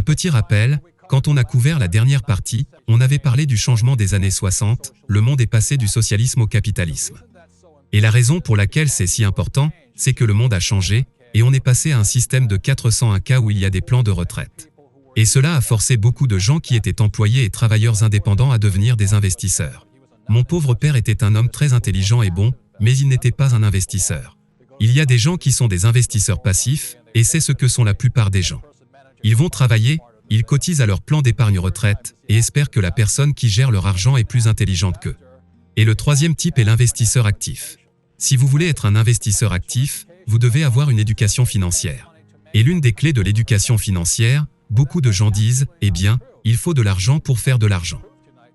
Un petit rappel, quand on a couvert la dernière partie, on avait parlé du changement des années 60, le monde est passé du socialisme au capitalisme. Et la raison pour laquelle c'est si important, c'est que le monde a changé, et on est passé à un système de 401K où il y a des plans de retraite. Et cela a forcé beaucoup de gens qui étaient employés et travailleurs indépendants à devenir des investisseurs. Mon pauvre père était un homme très intelligent et bon, mais il n'était pas un investisseur. Il y a des gens qui sont des investisseurs passifs, et c'est ce que sont la plupart des gens. Ils vont travailler, ils cotisent à leur plan d'épargne retraite, et espèrent que la personne qui gère leur argent est plus intelligente qu'eux. Et le troisième type est l'investisseur actif. Si vous voulez être un investisseur actif, vous devez avoir une éducation financière. Et l'une des clés de l'éducation financière, beaucoup de gens disent, eh bien, il faut de l'argent pour faire de l'argent.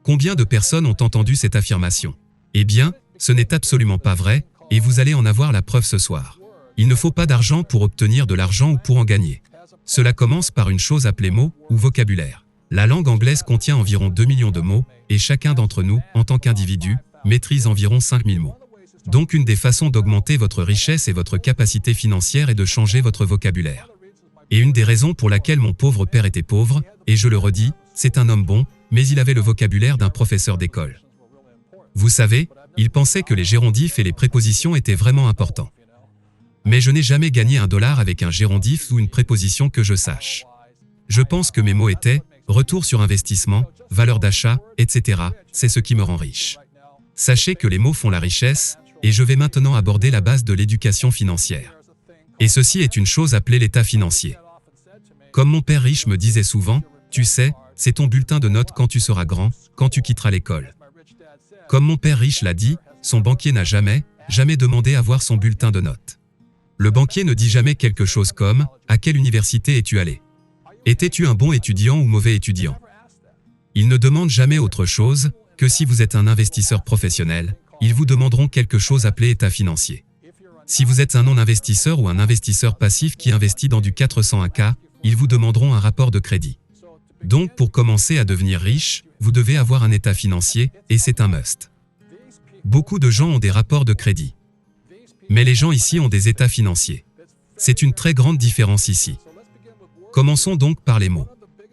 Combien de personnes ont entendu cette affirmation? Eh bien, ce n'est absolument pas vrai, et vous allez en avoir la preuve ce soir. Il ne faut pas d'argent pour obtenir de l'argent ou pour en gagner. Cela commence par une chose appelée mots ou vocabulaire. La langue anglaise contient environ 2 millions de mots, et chacun d'entre nous, en tant qu'individu, maîtrise environ 5000 mots. Donc une des façons d'augmenter votre richesse et votre capacité financière est de changer votre vocabulaire. Et une des raisons pour laquelle mon pauvre père était pauvre, et je le redis, c'est un homme bon, mais il avait le vocabulaire d'un professeur d'école. Vous savez, il pensait que les gérondifs et les prépositions étaient vraiment importants. Mais je n'ai jamais gagné $1 avec un gérondif ou une préposition que je sache. Je pense que mes mots étaient « retour sur investissement »,« valeur d'achat », etc. C'est ce qui me rend riche. Sachez que les mots font la richesse, et je vais maintenant aborder la base de l'éducation financière. Et ceci est une chose appelée l'état financier. Comme mon père riche me disait souvent, tu sais, c'est ton bulletin de notes quand tu seras grand, quand tu quitteras l'école. Comme mon père riche l'a dit, son banquier n'a jamais demandé à voir son bulletin de notes. Le banquier ne dit jamais quelque chose comme « À quelle université es-tu allé ? Étais-tu un bon étudiant ou mauvais étudiant ?» Il ne demande jamais autre chose que si vous êtes un investisseur professionnel, ils vous demanderont quelque chose appelé état financier. Si vous êtes un non-investisseur ou un investisseur passif qui investit dans du 401K, ils vous demanderont un rapport de crédit. Donc pour commencer à devenir riche, vous devez avoir un état financier, et c'est un must. Beaucoup de gens ont des rapports de crédit. Mais les gens ici ont des états financiers. C'est une très grande différence ici. Commençons donc par les mots.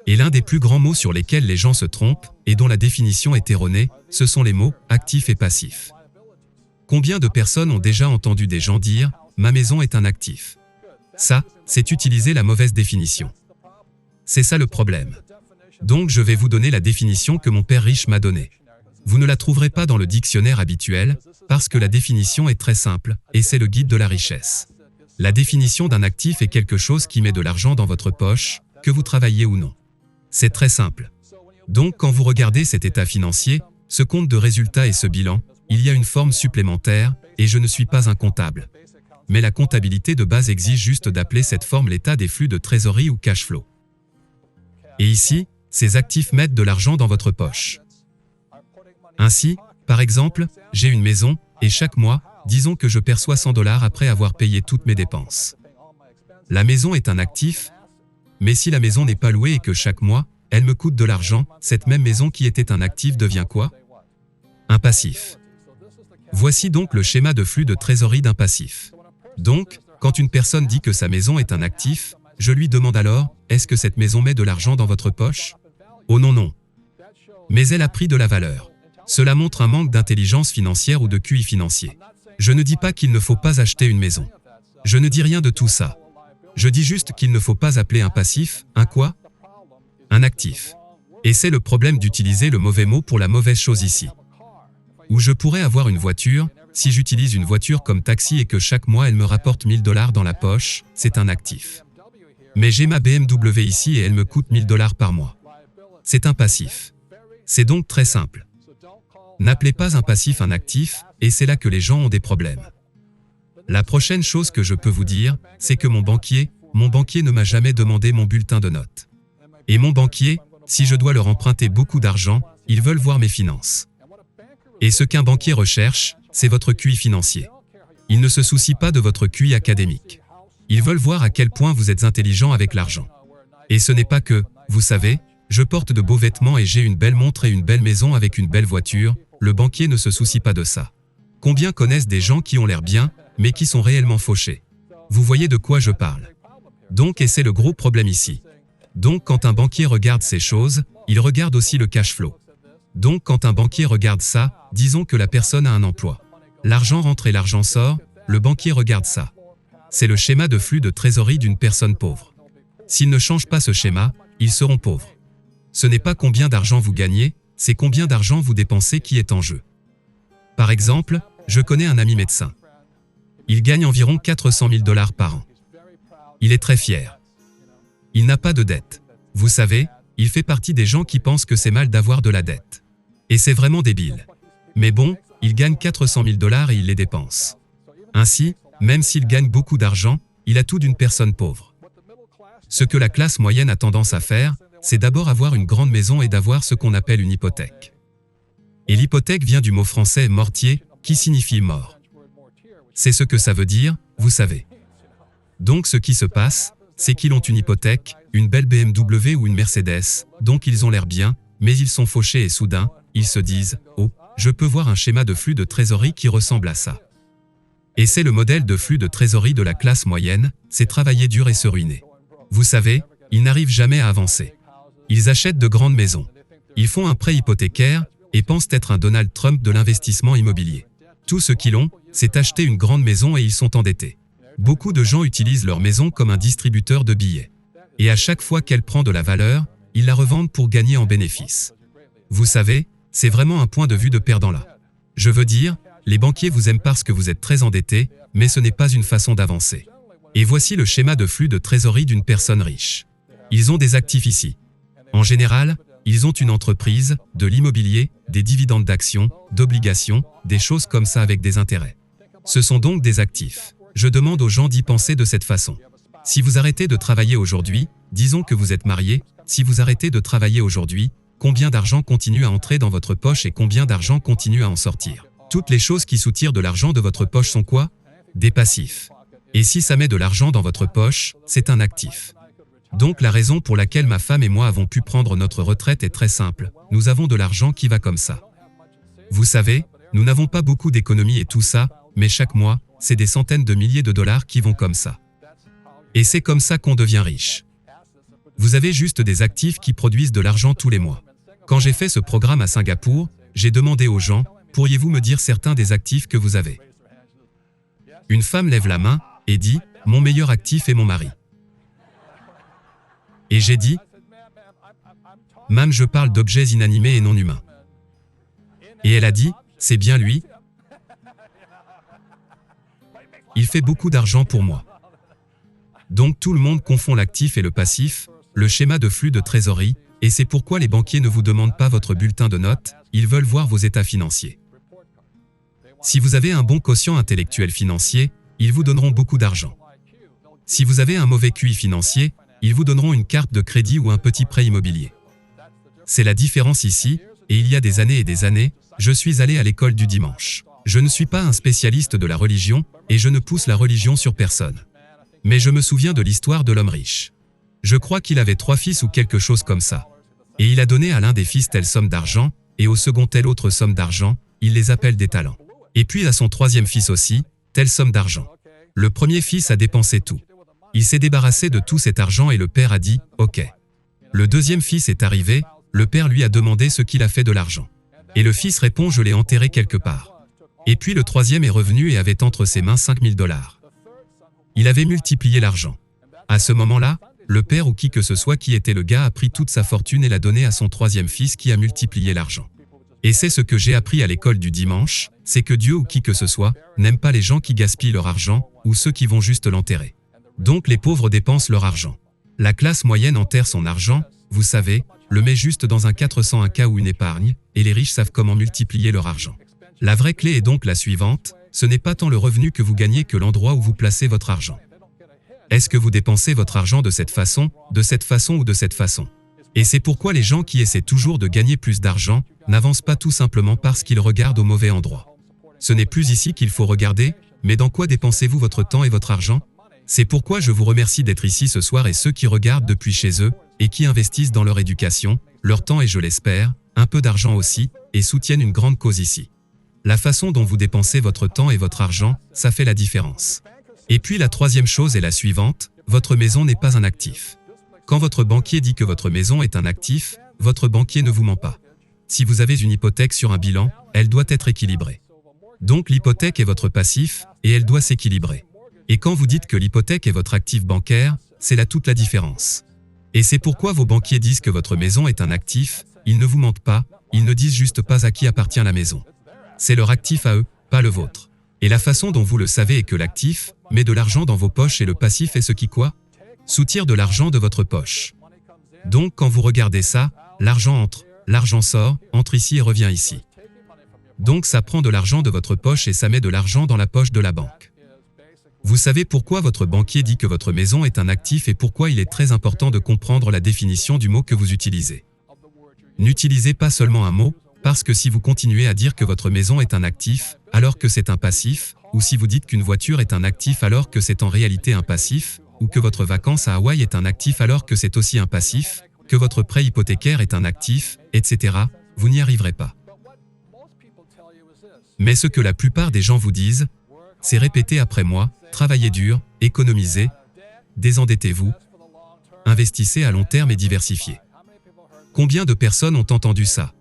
Et l'un des plus grands mots sur lesquels les gens se trompent, et dont la définition est erronée, ce sont les mots « actif » et « passif ». Combien de personnes ont déjà entendu des gens dire « ma maison est un actif ». Ça, c'est utiliser la mauvaise définition. C'est ça le problème. Donc je vais vous donner la définition que mon père riche m'a donnée. Vous ne la trouverez pas dans le dictionnaire habituel, parce que la définition est très simple, et c'est le guide de la richesse. La définition d'un actif est quelque chose qui met de l'argent dans votre poche, que vous travaillez ou non. C'est très simple. Donc quand vous regardez cet état financier, ce compte de résultats et ce bilan, il y a une forme supplémentaire, et je ne suis pas un comptable. Mais la comptabilité de base exige juste d'appeler cette forme l'état des flux de trésorerie ou cash flow. Et ici, ces actifs mettent de l'argent dans votre poche. Ainsi, par exemple, j'ai une maison, et chaque mois, disons que je perçois $100 après avoir payé toutes mes dépenses. La maison est un actif, mais si la maison n'est pas louée et que chaque mois, elle me coûte de l'argent, cette même maison qui était un actif devient quoi? Un passif. Voici donc le schéma de flux de trésorerie d'un passif. Donc, quand une personne dit que sa maison est un actif, je lui demande alors, est-ce que cette maison met de l'argent dans votre poche? Oh non non. Mais elle a pris de la valeur. Cela montre un manque d'intelligence financière ou de QI financier. Je ne dis pas qu'il ne faut pas acheter une maison. Je ne dis rien de tout ça. Je dis juste qu'il ne faut pas appeler un passif, un quoi? Un actif. Et c'est le problème d'utiliser le mauvais mot pour la mauvaise chose ici. Ou je pourrais avoir une voiture, si j'utilise une voiture comme taxi et que chaque mois elle me rapporte $1000 dans la poche, c'est un actif. Mais j'ai ma BMW ici et elle me coûte $1000 par mois. C'est un passif. C'est donc très simple. N'appelez pas un passif un actif, et c'est là que les gens ont des problèmes. La prochaine chose que je peux vous dire, c'est que mon banquier ne m'a jamais demandé mon bulletin de notes. Et mon banquier, si je dois leur emprunter beaucoup d'argent, ils veulent voir mes finances. Et ce qu'un banquier recherche, c'est votre QI financier. Ils ne se soucient pas de votre QI académique. Ils veulent voir à quel point vous êtes intelligent avec l'argent. Et ce n'est pas que, vous savez, je porte de beaux vêtements et j'ai une belle montre et une belle maison avec une belle voiture, le banquier ne se soucie pas de ça. Combien connaissent des gens qui ont l'air bien, mais qui sont réellement fauchés? Vous voyez de quoi je parle. Donc et c'est le gros problème ici. Donc quand un banquier regarde ces choses, il regarde aussi le cash flow. Donc quand un banquier regarde ça, disons que la personne a un emploi. L'argent rentre et l'argent sort, le banquier regarde ça. C'est le schéma de flux de trésorerie d'une personne pauvre. S'ils ne changent pas ce schéma, ils seront pauvres. Ce n'est pas combien d'argent vous gagnez, c'est combien d'argent vous dépensez qui est en jeu. Par exemple, je connais un ami médecin. Il gagne environ 400 000 $ par an. Il est très fier. Il n'a pas de dette. Vous savez, il fait partie des gens qui pensent que c'est mal d'avoir de la dette. Et c'est vraiment débile. Mais bon, il gagne 400 000 $ et il les dépense. Ainsi, même s'il gagne beaucoup d'argent, il a tout d'une personne pauvre. Ce que la classe moyenne a tendance à faire, c'est d'abord avoir une grande maison et d'avoir ce qu'on appelle une hypothèque. Et l'hypothèque vient du mot français mortier, qui signifie mort. C'est ce que ça veut dire, vous savez. Donc ce qui se passe, c'est qu'ils ont une hypothèque, une belle BMW ou une Mercedes, donc ils ont l'air bien, mais ils sont fauchés et soudain, ils se disent « Oh, je peux voir un schéma de flux de trésorerie qui ressemble à ça. » Et c'est le modèle de flux de trésorerie de la classe moyenne, c'est travailler dur et se ruiner. Vous savez, ils n'arrivent jamais à avancer. Ils achètent de grandes maisons. Ils font un prêt hypothécaire et pensent être un Donald Trump de l'investissement immobilier. Tout ce qu'ils ont, c'est acheter une grande maison et ils sont endettés. Beaucoup de gens utilisent leur maison comme un distributeur de billets. Et à chaque fois qu'elle prend de la valeur, ils la revendent pour gagner en bénéfice. Vous savez, c'est vraiment un point de vue de perdant là. Je veux dire, les banquiers vous aiment parce que vous êtes très endetté, mais ce n'est pas une façon d'avancer. Et voici le schéma de flux de trésorerie d'une personne riche. Ils ont des actifs ici. En général, ils ont une entreprise, de l'immobilier, des dividendes d'actions, d'obligations, des choses comme ça avec des intérêts. Ce sont donc des actifs. Je demande aux gens d'y penser de cette façon. Si vous arrêtez de travailler aujourd'hui, disons que vous êtes marié, si vous arrêtez de travailler aujourd'hui, combien d'argent continue à entrer dans votre poche et combien d'argent continue à en sortir? Toutes les choses qui soutirent de l'argent de votre poche sont quoi? Des passifs. Et si ça met de l'argent dans votre poche, c'est un actif. Donc la raison pour laquelle ma femme et moi avons pu prendre notre retraite est très simple. Nous avons de l'argent qui va comme ça. Vous savez, nous n'avons pas beaucoup d'économies et tout ça, mais chaque mois, c'est des centaines de milliers de dollars qui vont comme ça. Et c'est comme ça qu'on devient riche. Vous avez juste des actifs qui produisent de l'argent tous les mois. Quand j'ai fait ce programme à Singapour, j'ai demandé aux gens, pourriez-vous me dire certains des actifs que vous avez? Une femme lève la main et dit, mon meilleur actif est mon mari. Et j'ai dit, Mam, je parle d'objets inanimés et non humains. Et elle a dit, c'est bien lui. Il fait beaucoup d'argent pour moi. Donc tout le monde confond l'actif et le passif, le schéma de flux de trésorerie, et c'est pourquoi les banquiers ne vous demandent pas votre bulletin de notes, ils veulent voir vos états financiers. Si vous avez un bon quotient intellectuel financier, ils vous donneront beaucoup d'argent. Si vous avez un mauvais QI financier, ils vous donneront une carte de crédit ou un petit prêt immobilier. C'est la différence ici, et il y a des années, je suis allé à l'école du dimanche. Je ne suis pas un spécialiste de la religion, et je ne pousse la religion sur personne. Mais je me souviens de l'histoire de l'homme riche. Je crois qu'il avait 3 fils ou quelque chose comme ça. Et il a donné à l'un des fils telle somme d'argent, et au second telle autre somme d'argent, il les appelle des talents. Et puis à son 3e fils aussi, telle somme d'argent. Le premier fils a dépensé tout. Il s'est débarrassé de tout cet argent et le père a dit « Ok ». Le 2e fils est arrivé, le père lui a demandé ce qu'il a fait de l'argent. Et le fils répond « Je l'ai enterré quelque part ». Et puis le 3e est revenu et avait entre ses mains 5 000 $. Il avait multiplié l'argent. À ce moment-là, le père ou qui que ce soit qui était le gars a pris toute sa fortune et l'a donnée à son 3e fils qui a multiplié l'argent. Et c'est ce que j'ai appris à l'école du dimanche, c'est que Dieu ou qui que ce soit n'aime pas les gens qui gaspillent leur argent ou ceux qui vont juste l'enterrer. Donc les pauvres dépensent leur argent. La classe moyenne enterre son argent, vous savez, le met juste dans un 401k ou une épargne, et les riches savent comment multiplier leur argent. La vraie clé est donc la suivante, ce n'est pas tant le revenu que vous gagnez que l'endroit où vous placez votre argent. Est-ce que vous dépensez votre argent de cette façon ou de cette façon? Et c'est pourquoi les gens qui essaient toujours de gagner plus d'argent n'avancent pas tout simplement parce qu'ils regardent au mauvais endroit. Ce n'est plus ici qu'il faut regarder, mais dans quoi dépensez-vous votre temps et votre argent? C'est pourquoi je vous remercie d'être ici ce soir et ceux qui regardent depuis chez eux et qui investissent dans leur éducation, leur temps et je l'espère, un peu d'argent aussi, et soutiennent une grande cause ici. La façon dont vous dépensez votre temps et votre argent, ça fait la différence. Et puis la 3e chose est la suivante, votre maison n'est pas un actif. Quand votre banquier dit que votre maison est un actif, votre banquier ne vous ment pas. Si vous avez une hypothèque sur un bilan, elle doit être équilibrée. Donc l'hypothèque est votre passif, et elle doit s'équilibrer. Et quand vous dites que l'hypothèque est votre actif bancaire, c'est là toute la différence. Et c'est pourquoi vos banquiers disent que votre maison est un actif, ils ne vous mentent pas, ils ne disent juste pas à qui appartient la maison. C'est leur actif à eux, pas le vôtre. Et la façon dont vous le savez est que l'actif met de l'argent dans vos poches et le passif est ce qui quoi? Soutire de l'argent de votre poche. Donc quand vous regardez ça, l'argent entre, l'argent sort, entre ici et revient ici. Donc ça prend de l'argent de votre poche et ça met de l'argent dans la poche de la banque. Vous savez pourquoi votre banquier dit que votre maison est un actif et pourquoi il est très important de comprendre la définition du mot que vous utilisez. N'utilisez pas seulement un mot, parce que si vous continuez à dire que votre maison est un actif, alors que c'est un passif, ou si vous dites qu'une voiture est un actif alors que c'est en réalité un passif, ou que votre vacance à Hawaï est un actif alors que c'est aussi un passif, que votre prêt hypothécaire est un actif, etc., vous n'y arriverez pas. Mais ce que la plupart des gens vous disent, c'est répéter après moi, travaillez dur, économisez, désendettez-vous, investissez à long terme et diversifiez. Combien de personnes ont entendu ça?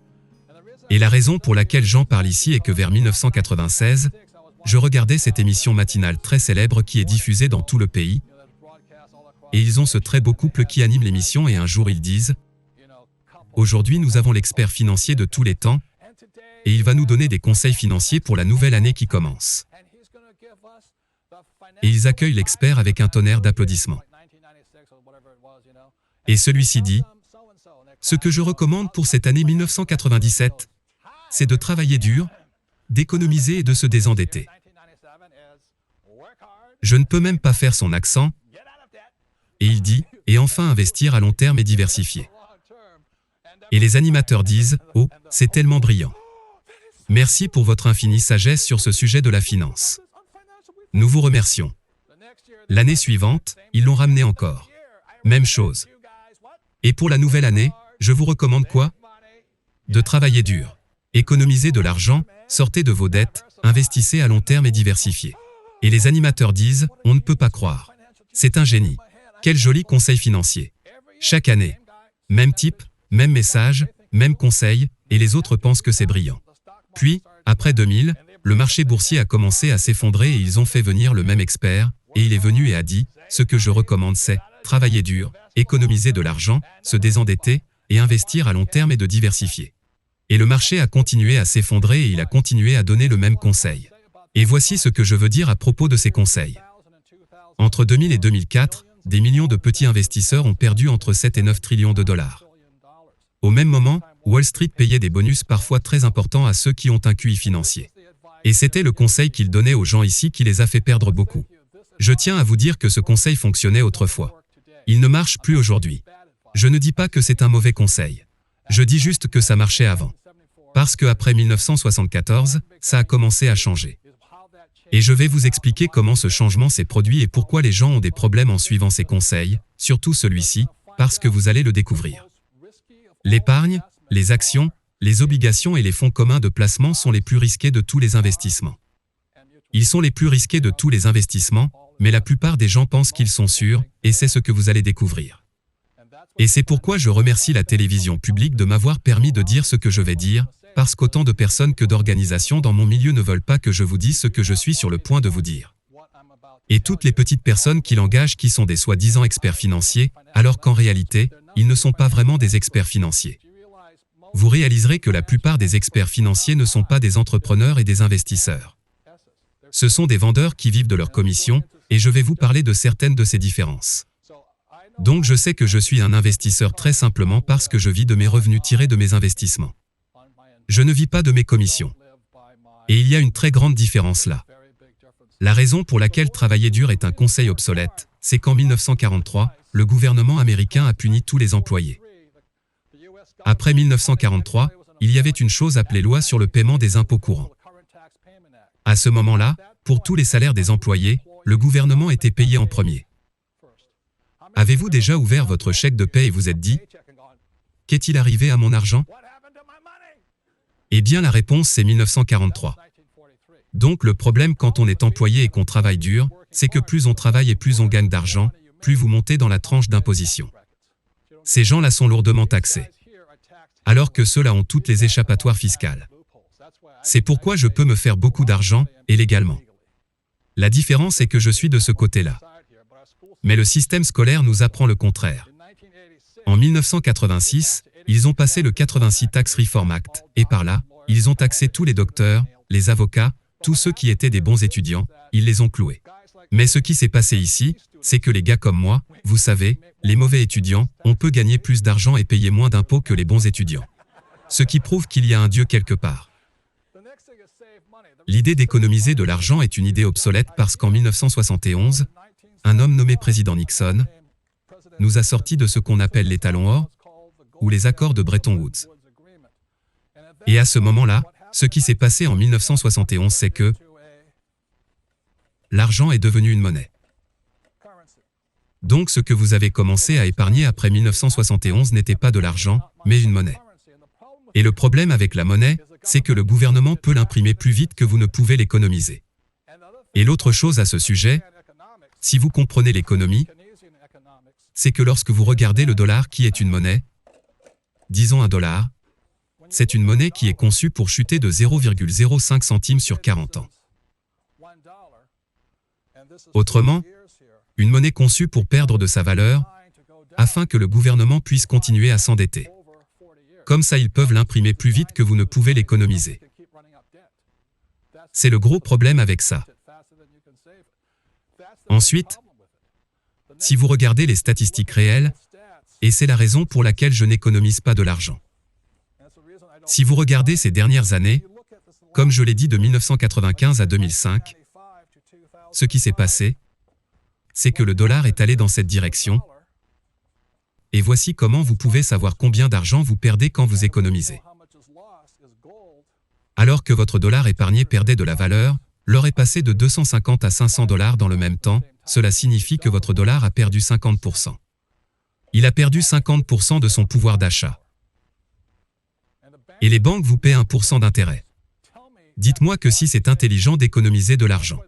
Et la raison pour laquelle j'en parle ici est que vers 1996, je regardais cette émission matinale très célèbre qui est diffusée dans tout le pays, et ils ont ce très beau couple qui anime l'émission et un jour ils disent « Aujourd'hui nous avons l'expert financier de tous les temps, et il va nous donner des conseils financiers pour la nouvelle année qui commence. » Et ils accueillent l'expert avec un tonnerre d'applaudissements. Et celui-ci dit « Ce que je recommande pour cette année 1997, c'est de travailler dur, d'économiser et de se désendetter. » Je ne peux même pas faire son accent. Et il dit « Et enfin investir à long terme et diversifier. » Et les animateurs disent « Oh, c'est tellement brillant. Merci pour votre infinie sagesse sur ce sujet de la finance. Nous vous remercions. » L'année suivante, ils l'ont ramené encore. Même chose. Et pour la nouvelle année, je vous recommande quoi? De travailler dur. Économisez de l'argent, sortez de vos dettes, investissez à long terme et diversifiez. Et les animateurs disent « On ne peut pas croire. C'est un génie. Quel joli conseil financier. » Chaque année. Même type, même message, même conseil, et les autres pensent que c'est brillant. Puis, après 2000, le marché boursier a commencé à s'effondrer et ils ont fait venir le même expert, et il est venu et a dit « Ce que je recommande c'est travailler dur, économiser de l'argent, se désendetter, et investir à long terme et de diversifier. » Et le marché a continué à s'effondrer et il a continué à donner le même conseil. Et voici ce que je veux dire à propos de ces conseils. Entre 2000 et 2004, des millions de petits investisseurs ont perdu entre 7 et 9 trillions de dollars. Au même moment, Wall Street payait des bonus parfois très importants à ceux qui ont un QI financier. Et c'était le conseil qu'il donnait aux gens ici qui les a fait perdre beaucoup. Je tiens à vous dire que ce conseil fonctionnait autrefois. Il ne marche plus aujourd'hui. Je ne dis pas que c'est un mauvais conseil. Je dis juste que ça marchait avant. Parce qu'après 1974, ça a commencé à changer. Et je vais vous expliquer comment ce changement s'est produit et pourquoi les gens ont des problèmes en suivant ces conseils, surtout celui-ci, parce que vous allez le découvrir. L'épargne, les actions, les obligations et les fonds communs de placement sont les plus risqués de tous les investissements. Ils sont les plus risqués de tous les investissements, mais la plupart des gens pensent qu'ils sont sûrs, et c'est ce que vous allez découvrir. Et c'est pourquoi je remercie la télévision publique de m'avoir permis de dire ce que je vais dire, parce qu'autant de personnes que d'organisations dans mon milieu ne veulent pas que je vous dise ce que je suis sur le point de vous dire. Et toutes les petites personnes qui l'engagent qui sont des soi-disant experts financiers, alors qu'en réalité, ils ne sont pas vraiment des experts financiers. Vous réaliserez que la plupart des experts financiers ne sont pas des entrepreneurs et des investisseurs. Ce sont des vendeurs qui vivent de leurs commissions, et je vais vous parler de certaines de ces différences. Donc je sais que je suis un investisseur très simplement parce que je vis de mes revenus tirés de mes investissements. Je ne vis pas de mes commissions. Et il y a une très grande différence là. La raison pour laquelle travailler dur est un conseil obsolète, c'est qu'en 1943, le gouvernement américain a puni tous les employés. Après 1943, il y avait une chose appelée loi sur le paiement des impôts courants. À ce moment-là, pour tous les salaires des employés, le gouvernement était payé en premier. Avez-vous déjà ouvert votre chèque de paie et vous êtes dit « Qu'est-il arrivé à mon argent ?» Eh bien la réponse c'est 1943. Donc le problème quand on est employé et qu'on travaille dur, c'est que plus on travaille et plus on gagne d'argent, plus vous montez dans la tranche d'imposition. Ces gens-là sont lourdement taxés, alors que ceux-là ont toutes les échappatoires fiscales. C'est pourquoi je peux me faire beaucoup d'argent, et légalement. La différence est que je suis de ce côté-là. Mais le système scolaire nous apprend le contraire. En 1986, ils ont passé le 86 Tax Reform Act, et par là, ils ont taxé tous les docteurs, les avocats, tous ceux qui étaient des bons étudiants, ils les ont cloués. Mais ce qui s'est passé ici, c'est que les gars comme moi, vous savez, les mauvais étudiants, on peut gagner plus d'argent et payer moins d'impôts que les bons étudiants. Ce qui prouve qu'il y a un Dieu quelque part. L'idée d'économiser de l'argent est une idée obsolète parce qu'en 1971, un homme nommé président Nixon nous a sorti de ce qu'on appelle les talons or, ou les accords de Bretton Woods. Et à ce moment-là, ce qui s'est passé en 1971, c'est que l'argent est devenu une monnaie. Donc ce que vous avez commencé à épargner après 1971 n'était pas de l'argent, mais une monnaie. Et le problème avec la monnaie, c'est que le gouvernement peut l'imprimer plus vite que vous ne pouvez l'économiser. Et l'autre chose à ce sujet, si vous comprenez l'économie, c'est que lorsque vous regardez le dollar qui est une monnaie, disons $1, c'est une monnaie qui est conçue pour chuter de 0,05 centimes sur 40 ans. Autrement, une monnaie conçue pour perdre de sa valeur, afin que le gouvernement puisse continuer à s'endetter. Comme ça, ils peuvent l'imprimer plus vite que vous ne pouvez l'économiser. C'est le gros problème avec ça. Ensuite, si vous regardez les statistiques réelles, et c'est la raison pour laquelle je n'économise pas de l'argent. Si vous regardez ces dernières années, comme je l'ai dit de 1995 à 2005, ce qui s'est passé, c'est que le dollar est allé dans cette direction, et voici comment vous pouvez savoir combien d'argent vous perdez quand vous économisez. Alors que votre dollar épargné perdait de la valeur, l'or est passé de 250 à 500 $ dans le même temps, cela signifie que votre dollar a perdu 50%. Il a perdu 50% de son pouvoir d'achat. Et les banques vous paient 1% d'intérêt. Dites-moi que si c'est intelligent d'économiser de l'argent.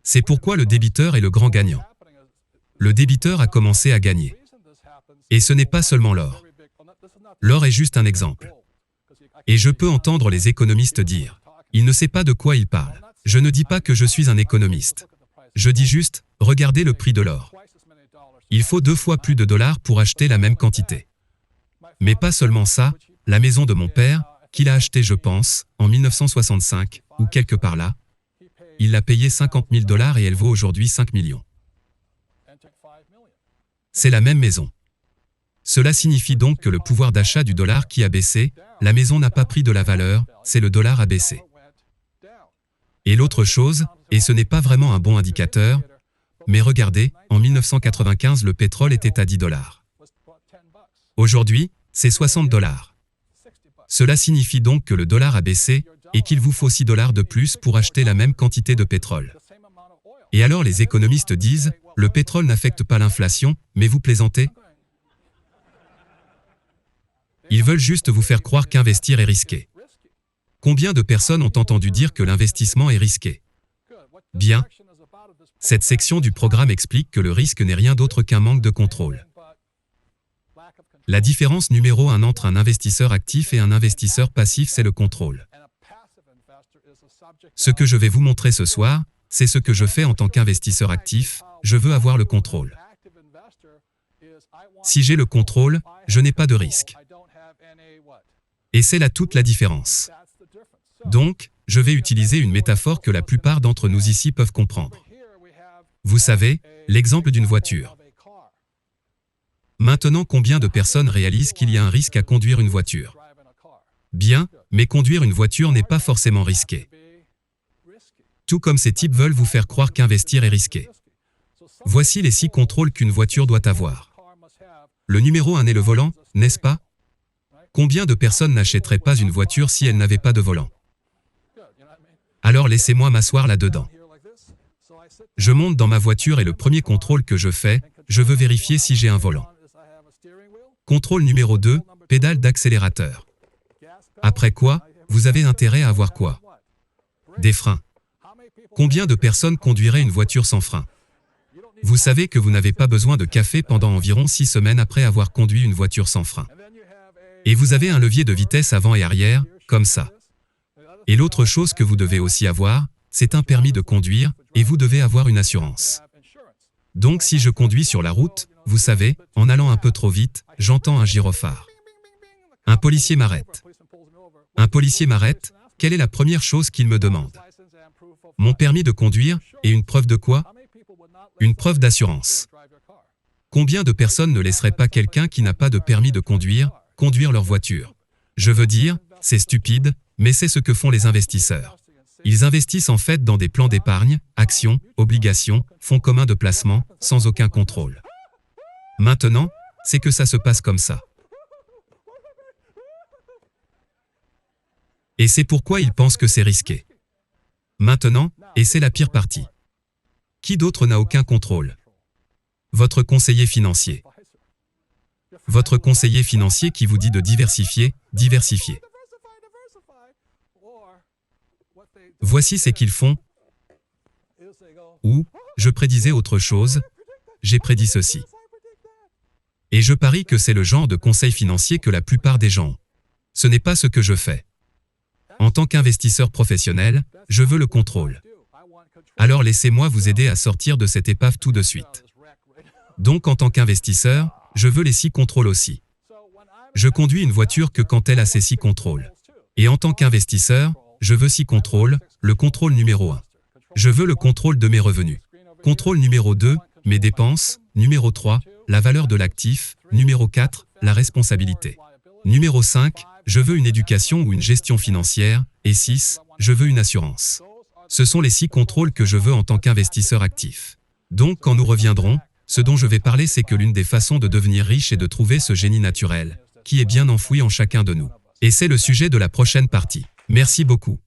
C'est pourquoi le débiteur est le grand gagnant. Le débiteur a commencé à gagner. Et ce n'est pas seulement l'or. L'or est juste un exemple. Et je peux entendre les économistes dire « Il ne sait pas de quoi il parle ». Je ne dis pas que je suis un économiste. Je dis juste « Regardez le prix de l'or ». Il faut 2 fois plus de dollars pour acheter la même quantité. Mais pas seulement ça, la maison de mon père, qu'il a achetée je pense, en 1965, ou quelque part là, il l'a payée 50 000 $ et elle vaut aujourd'hui 5 millions. C'est la même maison. Cela signifie donc que le pouvoir d'achat du dollar qui a baissé, la maison n'a pas pris de la valeur, c'est le dollar a baissé. Et l'autre chose, et ce n'est pas vraiment un bon indicateur, mais regardez, en 1995 le pétrole était à 10 $. Aujourd'hui, c'est 60 $. Cela signifie donc que le dollar a baissé, et qu'il vous faut 6 $ de plus pour acheter la même quantité de pétrole. Et alors les économistes disent, le pétrole n'affecte pas l'inflation, mais vous plaisantez? Ils veulent juste vous faire croire qu'investir est risqué. Combien de personnes ont entendu dire que l'investissement est risqué? Bien. Cette section du programme explique que le risque n'est rien d'autre qu'un manque de contrôle. La différence numéro 1 entre un investisseur actif et un investisseur passif, c'est le contrôle. Ce que je vais vous montrer ce soir, c'est ce que je fais en tant qu'investisseur actif, je veux avoir le contrôle. Si j'ai le contrôle, je n'ai pas de risque. Et c'est là toute la différence. Donc, je vais utiliser une métaphore que la plupart d'entre nous ici peuvent comprendre. Vous savez, l'exemple d'une voiture. Maintenant, combien de personnes réalisent qu'il y a un risque à conduire une voiture? Bien, mais conduire une voiture n'est pas forcément risqué. Tout comme ces types veulent vous faire croire qu'investir est risqué. Voici les 6 contrôles qu'une voiture doit avoir. Le numéro 1 est le volant, n'est-ce pas? Combien de personnes n'achèteraient pas une voiture si elle n'avait pas de volant? Alors laissez-moi m'asseoir là-dedans. Je monte dans ma voiture et le premier contrôle que je fais, je veux vérifier si j'ai un volant. Contrôle numéro 2, pédale d'accélérateur. Après quoi, vous avez intérêt à avoir quoi? Des freins. Combien de personnes conduiraient une voiture sans frein? Vous savez que vous n'avez pas besoin de café pendant environ 6 semaines après avoir conduit une voiture sans frein. Et vous avez un levier de vitesse avant et arrière, comme ça. Et l'autre chose que vous devez aussi avoir, c'est un permis de conduire, et vous devez avoir une assurance. Donc si je conduis sur la route, vous savez, en allant un peu trop vite, j'entends un gyrophare. Un policier m'arrête. Un policier m'arrête, quelle est la première chose qu'il me demande? Mon permis de conduire, et une preuve de quoi? Une preuve d'assurance. Combien de personnes ne laisseraient pas quelqu'un qui n'a pas de permis de conduire leur voiture? Je veux dire, c'est stupide, mais c'est ce que font les investisseurs. Ils investissent en fait dans des plans d'épargne, actions, obligations, fonds communs de placement, sans aucun contrôle. Maintenant, c'est que ça se passe comme ça. Et c'est pourquoi ils pensent que c'est risqué. Maintenant, et c'est la pire partie. Qui d'autre n'a aucun contrôle? Votre conseiller financier. Votre conseiller financier qui vous dit de diversifier, diversifier. Voici ce qu'ils font. Ou, je prédisais autre chose, j'ai prédit ceci. Et je parie que c'est le genre de conseil financier que la plupart des gens ont. Ce n'est pas ce que je fais. En tant qu'investisseur professionnel, je veux le contrôle. Alors laissez-moi vous aider à sortir de cette épave tout de suite. Donc en tant qu'investisseur, je veux les 6 contrôles aussi. Je conduis une voiture que quand elle a ces 6 contrôles. Et en tant qu'investisseur, je veux 6 contrôles, le contrôle numéro 1. Je veux le contrôle de mes revenus. Contrôle numéro 2, mes dépenses. Numéro 3, la valeur de l'actif. Numéro 4, la responsabilité. Numéro 5, je veux une éducation ou une gestion financière. Et 6, je veux une assurance. Ce sont les 6 contrôles que je veux en tant qu'investisseur actif. Donc quand nous reviendrons, ce dont je vais parler, c'est que l'une des façons de devenir riche est de trouver ce génie naturel, qui est bien enfoui en chacun de nous. Et c'est le sujet de la prochaine partie. Merci beaucoup.